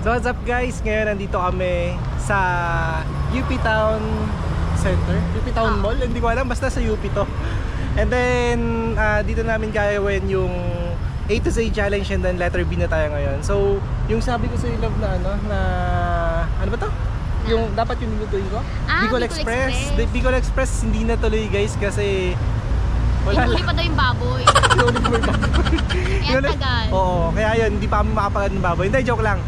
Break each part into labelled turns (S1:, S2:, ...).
S1: So what's up guys? Ngayon nandito kami sa UP Town Center, UP Town Mall, hindi ko alam, basta sa UP to. And then dito namin gagawin yung A to Z challenge and then letter B na tayo ngayon. So yung sabi ko sa iyo love na ano ba to? Yung dapat yung nilutuin ko? Bicol Express. Bicol Express hindi na tuloy guys kasi wala lang.
S2: Hindi pa daw yung baboy.
S1: Hindi pa yung baboy.
S2: Yan tagal.
S1: Oo, kaya yun, hindi pa kami makapagad ng baboy. Hindi, joke lang.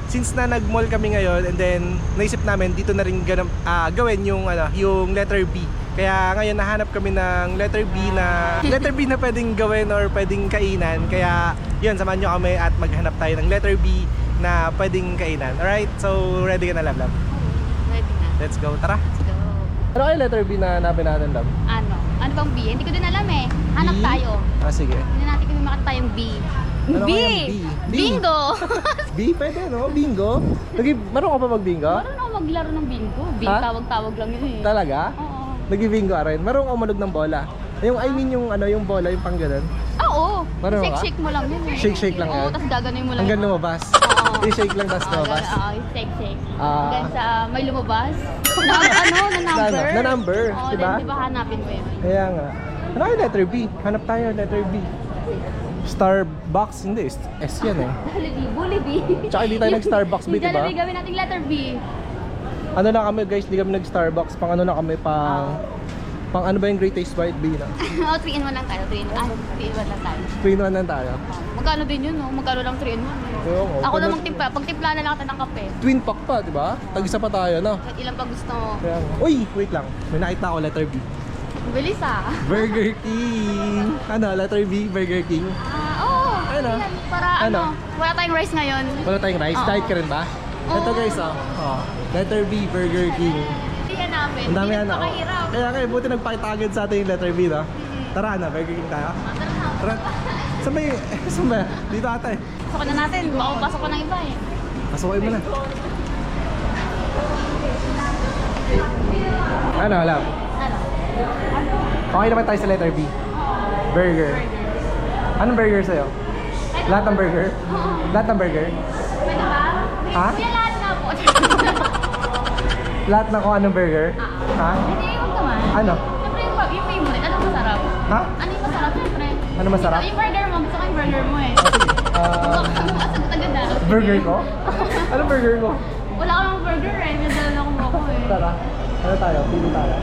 S1: Since na nag-mall kami ngayon and then naisip namin dito na rin gawin yung yung letter B. Kaya ngayon nahanap kami ng letter B na pwedeng gawin or pwedeng kainan. Kaya yun, samahan nyo kami at maghanap tayo ng letter B na pwedeng kainan. Alright? So ready ka na, Lab?
S2: Ready na.
S1: Let's go, tara.
S2: Let's go.
S1: Ano kayo letter B na nabinahan, Lab?
S2: Ano? Ano bang B? Hindi ko din alam eh. Hanap
S1: B?
S2: tayo.
S1: Sige.
S2: Hindi natin kami makita tayong B.
S1: Ano
S2: B!
S1: kayang B? B?
S2: Bingo!
S1: B? Pwede no? Bingo? Marunong ka pa mag-bingo?
S2: Marunong ako maglaro ng bingo.
S1: Ha?
S2: Tawag-tawag lang yun eh.
S1: Talaga?
S2: Oo.
S1: Nag-bingo ka rin? Marunong ka umalog ng bola? Yung I mean yung yung bola, yung pang ganun?
S2: Oo.
S1: Marunong ka?
S2: Shake-shake mo lang yun eh.
S1: Shake-shake lang
S2: Oo,
S1: yan?
S2: tapos gaganuin mo lang.
S1: Hanggang lumabas?
S2: Oo.
S1: I-shake lang tapos lumabas?
S2: Oo, shake-shake.
S1: Ah.
S2: Hanggang sa may lumabas. Na number.
S1: Na number,
S2: Oo,
S1: diba?
S2: then diba hanapin mo yun.
S1: Kaya nga. Ano kayo letter B? Hanap tayo letter B. Starbucks? Hindi, S yan eh.
S2: Bully B.
S1: Tsaka hindi tayo nag-Starbucks B,
S2: Yung
S1: diba?
S2: Jollibee, gawin natin letter B.
S1: Ano na kami guys, hindi kami nag-Starbucks. Pang ano na kami, pang ano ba yung Great Taste White B na?
S2: Oh, 3-in-1 lang tayo. 3-in-1 lang tayo.
S1: 3-in-1 lang tayo.
S2: Magkano din yun, no? Magkano lang 3-in-1.
S1: Oo,
S2: Ako na magtimpla. Pagtimpla na lang kita ng kape.
S1: Twin pack pa, di ba? Tag-isa pa tayo, no?
S2: Ilan pa gusto mo?
S1: Kaya nga. Uy, wait lang. May nakita ako letter B.
S2: Bilis ah.
S1: Burger King. Ano, letter B, Burger King.
S2: Oo.
S1: Ano?
S2: Para
S1: Ano?
S2: wala tayong rice ngayon.
S1: Wala tayong rice.
S2: Oo.
S1: Diet ka rin ba? Ito guys, letter B, Burger King.
S2: Hindi yan namin.
S1: Ang dami
S2: Hindi
S1: yan,
S2: napakahirap.
S1: Kaya kayo, buti nagpakita agad sa atin yung letter B, no? Tara na, Burger King tayo. Tara. Saan ba yung, saan ba? Dito ata eh.
S2: Pasok na natin. Baka pasok ko ng iba eh.
S1: Pasukin mo na. Ano, love?
S2: Ano?
S1: Okay naman tayo sa letter B. Burger. Anong burger sa'yo? Lahat ng burger? Lahat ng burger?
S2: Pwede ba?
S1: Ha?
S2: Kuya, lahat na po.
S1: Lahat na kung anong burger? Ha?
S2: Hindi, huwag naman.
S1: Ano?
S2: Siyempre yung favorite. Ano masarap?
S1: Ha?
S2: Ano yung masarap? Siyempre.
S1: Ano masarap?
S2: Yung burger mo. Gusto ko yung burger mo eh. Sagot agad na.
S1: Burger ko? Anong burger ko?
S2: Wala ka namang burger eh. Nadala ko mo ako eh.
S1: Tara. Ano tayo? Pili tayo.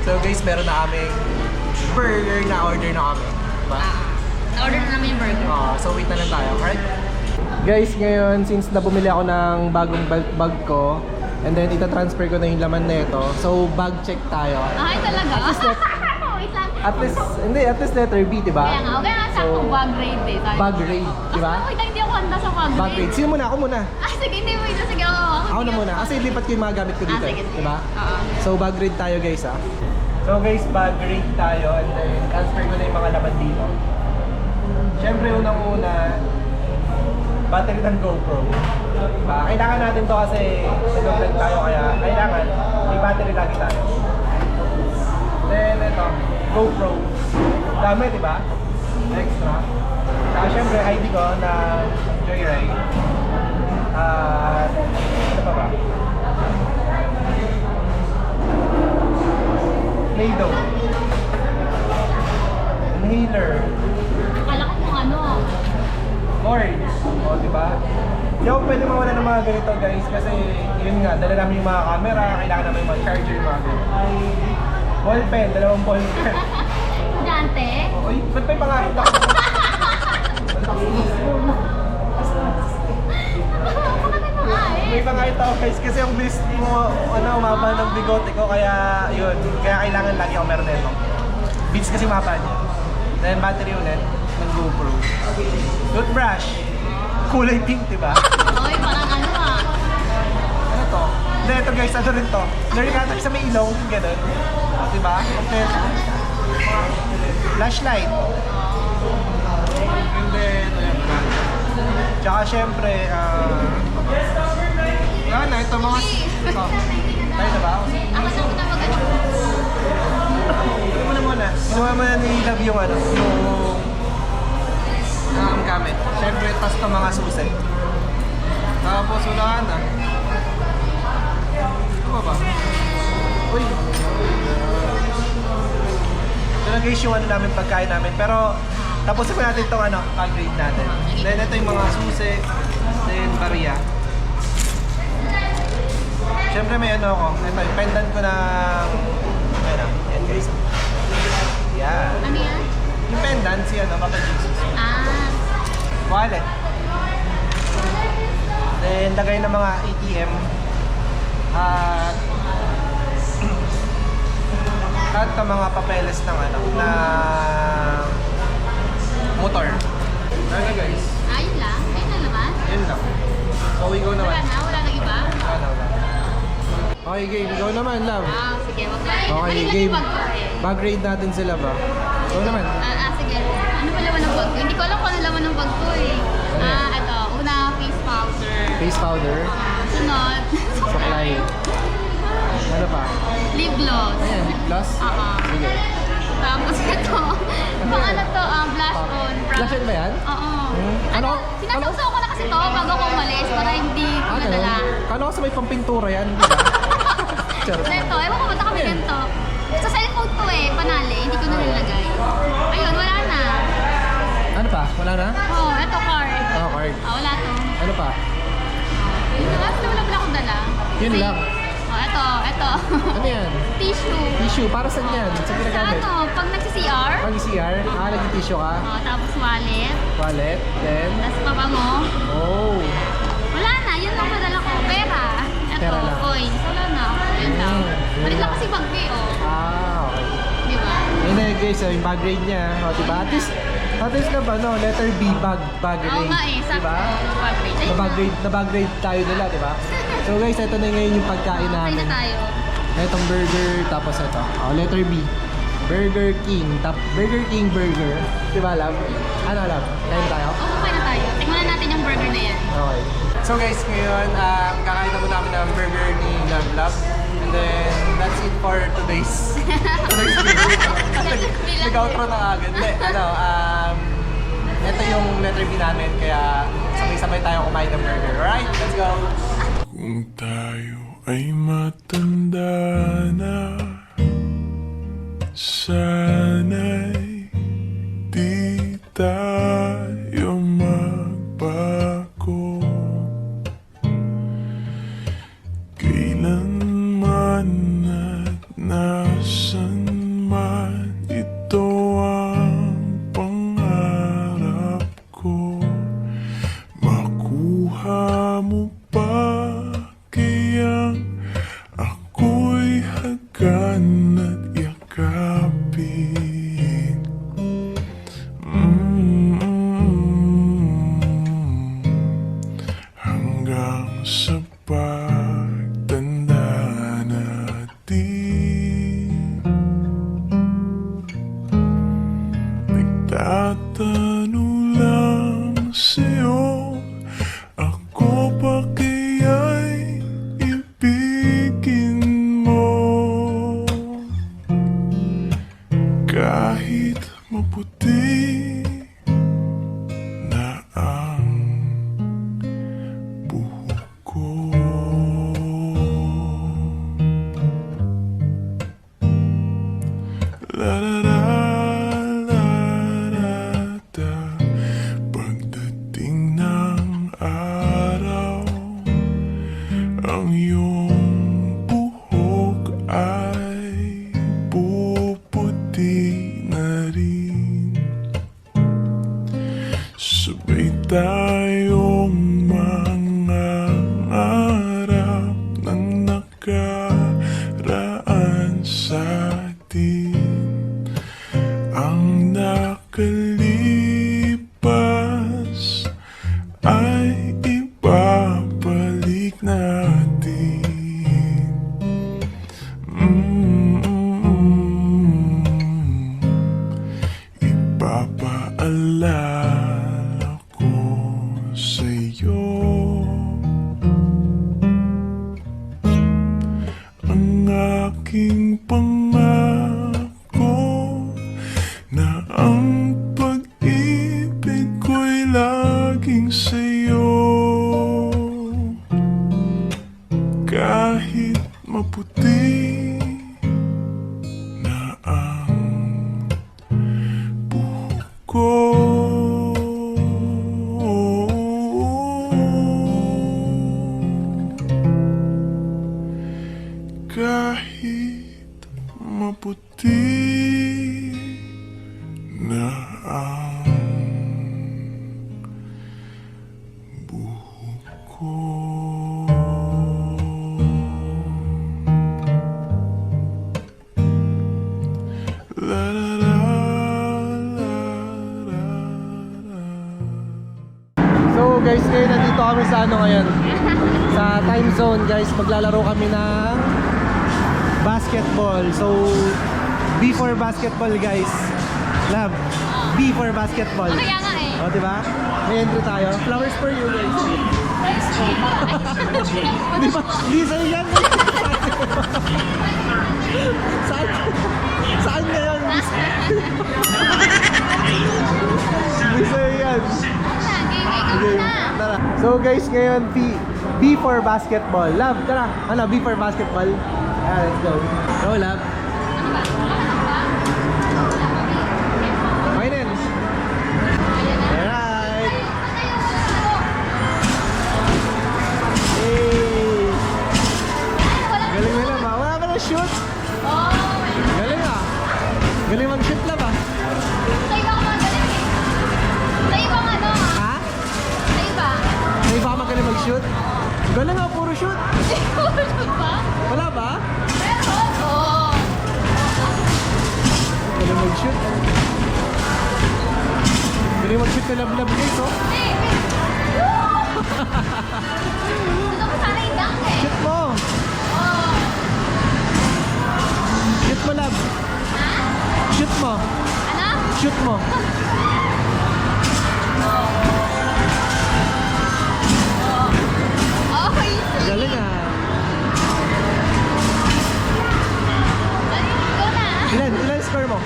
S1: So guys, meron na kaming burger na order na kami. Diba?
S2: Na-order na namin yung burger.
S1: So wait na lang tayo, alright? Guys, ngayon since na bumili ako ng bagong bag ko and then ita-transfer ko na yung laman nito. So bag check tayo.
S2: Ay, talaga? Wait lang.
S1: At least letter B, diba?
S2: Kaya nga, okay nga sa
S1: So,
S2: bag raid eh. Tayo.
S1: Bag raid, diba?
S2: Wait lang, hindi ako handa sa bag
S1: Bag raid. Sino muna? Ako muna.
S2: Sige, hindi. Wait lang, sige.
S1: Ako na muna. Kasi lipat ko yung mga gamit ko dito.
S2: Sige, sige.
S1: Diba?
S2: Oo.
S1: So bag raid tayo guys ah. So guys, bag raid tayo and then transfer ko na yung mga laman dito. Siyempre unang-una, battery ng GoPro. Diba? Kailangan natin to kasi nag-vlog tayo kaya kailangan may battery lagi tayo. Then ito, GoPro. Dami, diba? Extra. Saka siyempre ID ko na Joyride. At ano pa ba? Play-Doh. Inhaler.
S2: Akala ko kung ano.
S1: Orange. O, diba? Hindi ako pwede mawala ng mga ganito guys kasi yun nga, dala namin yung mga camera, kailangan namin yung mga charger, yung mga ganito. Ball pen, 2 ball pen.
S2: Dante?
S1: Uy, ba't may pangakit ako? May pangakit ako guys kasi yung bilis mo, umaba ng bigote ko kaya yun, kaya kailangan lagi ako meron nito. Bilis kasi umaba niya. Then battery ulit, ng GoPro. Toothbrush, kulay pink, diba?
S2: Oy, parang ano ah.
S1: Ano to? Hindi, ito guys, ano rin to? Narikata sa may ilong, gano'n. Diba? Kompleto. Flashlight. And then, ayan na. Tsaka syempre, ito mga... Tayo na ba?
S2: Ako na mag-ano.
S1: Kinuha mo na ni Love yung ano, yung gamit. Siyempre, tas ng mga susi. Tapos wala na. Ano ba? Uy! Ito na guys yung ano namin, pagkain namin. Pero, tapusin mo natin itong ano, upgrade natin. Then ito yung mga susi. Then, bariya. Siyempre may ano ako. Ito, yung pendant ko ng... Ayan, yan guys. Yan.
S2: Ano yan?
S1: Yung pendant, si ano, Papa Jesus.
S2: Ah.
S1: Wallet. Then, lagay ng mga ATM. At... at ng mga papeles ng ano, na motor. Okay guys.
S2: Ayun lang? Ayun lang naman?
S1: Yun lang. So, ikaw naman.
S2: Wala na? Wala na iba?
S1: Wala. Okay, game. Ikaw naman, love.
S2: Ah, sige. Wag na.
S1: Okay, game. Bag raid natin sila ba? Ikaw naman.
S2: Sige. Ano pa laman ng bag ko? Hindi ko alam kung ano laman ng bag ko eh.
S1: Ano yan?
S2: Ito. Una, face powder.
S1: Face powder.
S2: Sunod.
S1: Supply. Ano pa?
S2: Lip gloss.
S1: Ayan, lip gloss?
S2: Oo.
S1: Sige.
S2: Tapos ito. Pang ano to? Blush on.
S1: Blush on ba yan?
S2: Oo.
S1: Ano?
S2: Sinasawsaw ko na kasi to bago ko umalis para hindi ko nadala.
S1: Kala ko sa may pampintura yan. Charot.
S2: Ito, ewan ko ba't kami ganito. Sa cellphone ko panali, hindi ko na nilagay. Ayun, wala na.
S1: Ano pa? Wala na?
S2: Oh, ito card.
S1: Oh, card.
S2: Wala to.
S1: Ano pa?
S2: Yun na, wala akong dala.
S1: Yun
S2: Kasi-
S1: lang.
S2: Oh, ito.
S1: Ano yan?
S2: Tissue.
S1: Tissue. Para saan yan? Saan
S2: Sa
S1: ginagamit?
S2: pag nagsi-CR.
S1: Pag CR? Nag-tissue ka?
S2: Tapos wallet.
S1: Wallet? Then?
S2: Tapos pabango.
S1: Oh.
S2: Wala na, yun lang padala ko. Pera. Ito,
S1: Pera lang.
S2: coins. Wala na. Yun lang.
S1: Yun
S2: Balik lang
S1: lang.
S2: kasi bag ko
S1: Okay.
S2: Di ba?
S1: Ayun na guys, yung bag grade niya. O, diba? At least na ba, no? Letter B, bag grade.
S2: Oo nga sakto.
S1: Diba?
S2: Bag grade. Ayun
S1: Na bag grade tayo nila, diba? So guys, ito na ngayon yung pagkain
S2: na.
S1: namin.
S2: Kain na tayo.
S1: Itong burger, tapos ito. Letter B. Burger King. Burger King burger. Diba, love? Ano, love? Kain tayo?
S2: Oo, kain na tayo. Tingnan na natin yung burger na yan.
S1: Okay. So guys, ngayon, kakain na muna namin ng burger ni Love Love. And then, that's it for today's video. Nag-outro na agad. Hindi, ito yung letter B namin, kaya sabay-sabay tayo kumain ng burger. Alright, let's go!
S3: Kung tayo ay matanda na, sana'y di tayo magbago. Kailanman at nasan man, ito ang pangarap ko. Makuha mo pa kaya ako'y hagan at yakapin. Hanggang sa pagtanda natin, nagtatanong lang sa'yo, ako pa kaya'y ibigin mo? Kahit maputi na ang buhok ko. La la la la la da. Pagdating ng araw, ang iyong buhok ay puputi na rin. Sabay tayong mangarap ng nakaraan sa atin. Ang nakalipas ay ibabalik natin. Ipapaalala ko sa'yo ang aking pangako puti na ang buhok ko. La la la la la la.
S1: So guys, ngayon nandito kami sa ano ngayon? Sa time zone guys, maglalaro kami ng basketball. So, B for basketball guys. Love, B for basketball.
S2: Kaya nga eh.
S1: O, diba? May entry tayo. Flowers for you guys. Di ba? Di sa'yo yan. Saan? Saan ngayon? Di sa'yo yan. Okay, tara. So guys, ngayon B for basketball. Love, tara. Ano, B for basketball? Let's go. Go, love. Finance. Alright. Hey. Galing mo lang ba? Wala ka na shoot? Galing ah. Galing mag-shoot lang ba?
S2: Sa iba ka magaling eh. Sa iba nga ano ah.
S1: Ha?
S2: Sa iba.
S1: May iba ka magaling mag-shoot? Galing ah, puro shoot.
S2: Shoot ba?
S1: Wala ba?
S2: Meron. Oo.
S1: Galing mag-shoot. Galing mag-shoot na love-love guys, oh.
S2: Eh, gusto ko sana yung dunk eh.
S1: Shoot mo!
S2: Oo.
S1: Shoot mo, love!
S2: Ha?
S1: Shoot mo!
S2: Ano?
S1: Shoot mo!
S2: Okay.
S1: Galing ah!
S2: Galing ko na.
S1: Ilan score mo?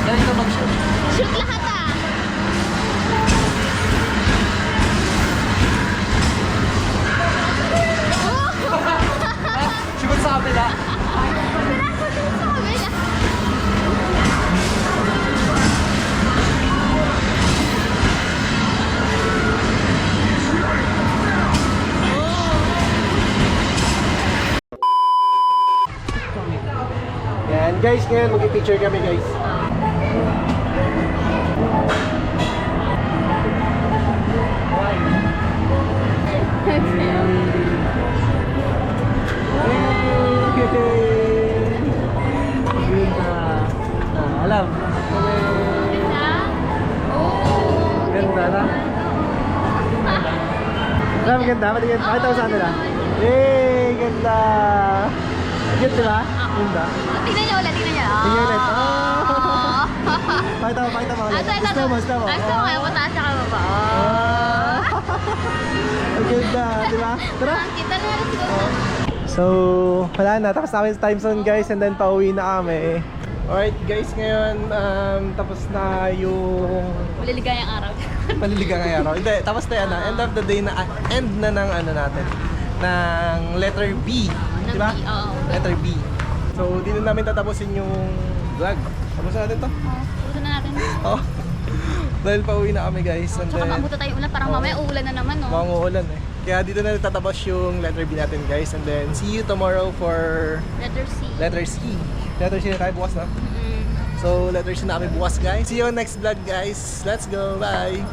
S1: Galing ka mag-shoot.
S2: Shoot lahat ah.
S1: Shoot sa kabila.
S2: Sabi na.
S1: Yan guys, ngayon mag-picture kami guys. Alam. Ganda na. Alam, ganda. Patingin. Pakita ko sa kanila. Yay! Ganda! Cute, diba? Ganda.
S2: Tingnan niyo ulit, tingnan niyo.
S1: Tingnan ulit.
S2: Oh.
S1: Pakita mo ulit.
S2: Ito.
S1: Gusto mo.
S2: Gusto mo kayo, mataas siya ka baba.
S1: Ang ganda, diba? Tara!
S2: Kita na, let's go.
S1: So, wala na. Tapos na kami sa time zone guys and then pauwi na kami. Alright guys, ngayon tapos na yung
S2: Maliligayang araw.
S1: paliligang araw. Hindi, tapos na yan na. End of the day na, end na ng ano natin. Ng letter B.
S2: Ng
S1: Diba?
S2: B, oo.
S1: Letter B. So, dito namin tatapusin yung vlog. Tapusin natin to.
S2: Puso na natin.
S1: Oh. Dahil pauwi na kami guys. And
S2: Tsaka
S1: then,
S2: mabuto tayo ulan, parang mamaya uulan na naman, no?
S1: manguulan eh. Kaya dito na tatapos yung letter B natin guys. And then, see you tomorrow for
S2: Letter C.
S1: letter C. Letter C na tayo bukas na.
S2: Mm.
S1: So, letter C na kami bukas guys. See you on next vlog guys. Let's go. Bye!